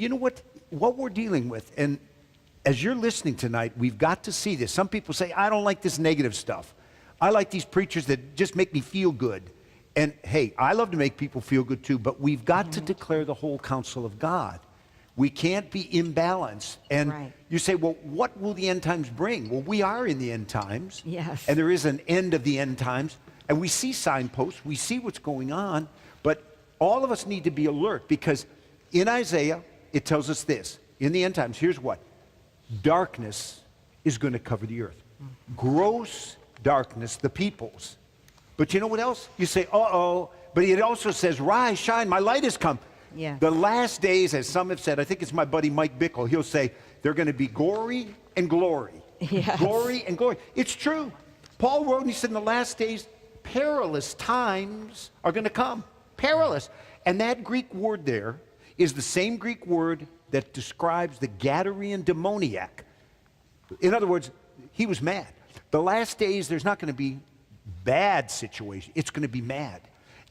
You know what we're dealing with, and as you're listening tonight, we've got to see this. Some people say, I don't like this negative stuff. I like these preachers that just make me feel good. And hey, I love to make people feel good too, but we've got to declare the whole counsel of God. We can't be imbalanced. And you say, well, what will the end times bring? Well, we are in the end times. Yes. And there is an end of the end times. And we see signposts. We see what's going on. But all of us need to be alert, because in Isaiah, it tells us this. In the end times, here's what. Darkness is going to cover the earth. Gross darkness, the peoples. But you know what else? You say, uh-oh. But it also says, rise, shine, my light has come. Yeah. The last days, as some have said, I think it's my buddy Mike Bickle, he'll say, they're going to be gory and glory. Yes. Glory and glory. It's true. Paul wrote, and he said, in the last days, perilous times are going to come. Perilous. And that Greek word there is the same Greek word that describes the Gadarene demoniac. In other words, he was mad. The last days, there's not going to be bad situation. It's going to be mad.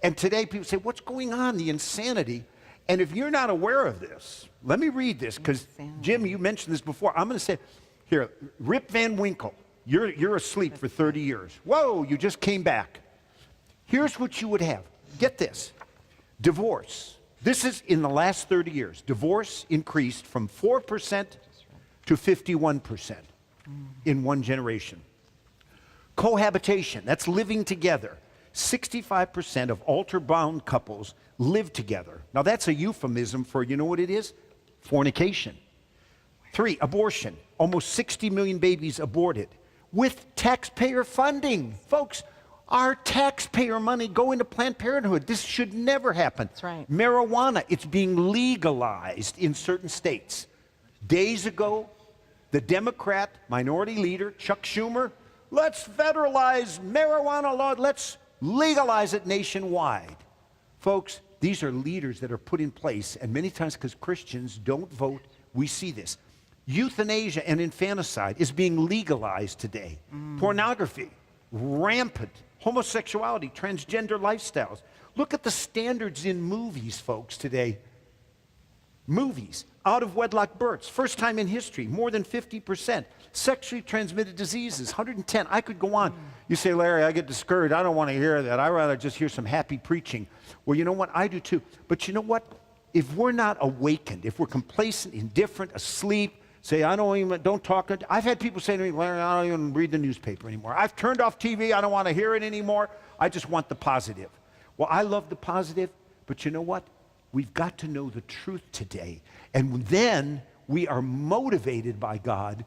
And today, people say, what's going on? The insanity. And if you're not aware of this, let me read this, because, Jim, you mentioned this before. I'm going to say, here, Rip Van Winkle, you're asleep for 30 years. Whoa, you just came back. Here's what you would have. Get this. Divorce. This is in the last 30 years. Divorce increased from 4% to 51% in one generation. Cohabitation, that's living together. 65% of altar-bound couples live together. Now that's a euphemism for, you know what it is? Fornication. 3, abortion. Almost 60 million babies aborted with taxpayer funding. Folks, our taxpayer money go into Planned Parenthood. This should never happen. That's right. Marijuana, it's being legalized in certain states. Days ago, the Democrat minority leader, Chuck Schumer, let's federalize marijuana law. Let's legalize it nationwide. Folks, these are leaders that are put in place, and many times because Christians don't vote, we see this. Euthanasia and infanticide is being legalized today. Pornography, rampant. Homosexuality, transgender lifestyles. Look at the standards in movies, folks, today. Movies, out of wedlock births, first time in history, more than 50%. Sexually transmitted diseases, 110. I could go on. You say, Larry, I get discouraged. I don't want to hear that. I'd rather just hear some happy preaching. Well, you know what? I do too. But you know what? If we're not awakened, if we're complacent, indifferent, asleep, say, don't talk. I've had people say to me, Larry, I don't even read the newspaper anymore. I've turned off TV. I don't want to hear it anymore. I just want the positive. Well, I love the positive, but you know what? We've got to know the truth today. And then we are motivated by God.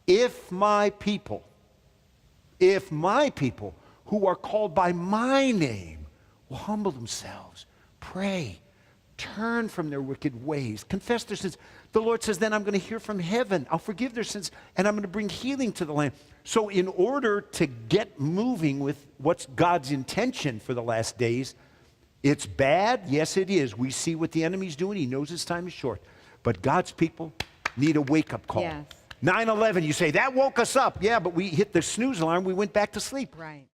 If my people who are called by my name will humble themselves, pray, turn from their wicked ways, confess their sins, the Lord says, then I'm going to hear from heaven. I'll forgive their sins, and I'm going to bring healing to the land. So in order to get moving with what's God's intention for the last days, it's bad. Yes, it is. We see what the enemy's doing. He knows his time is short. But God's people need a wake-up call. Yes. 9/11, you say, that woke us up. Yeah, but we hit the snooze alarm. We went back to sleep. Right.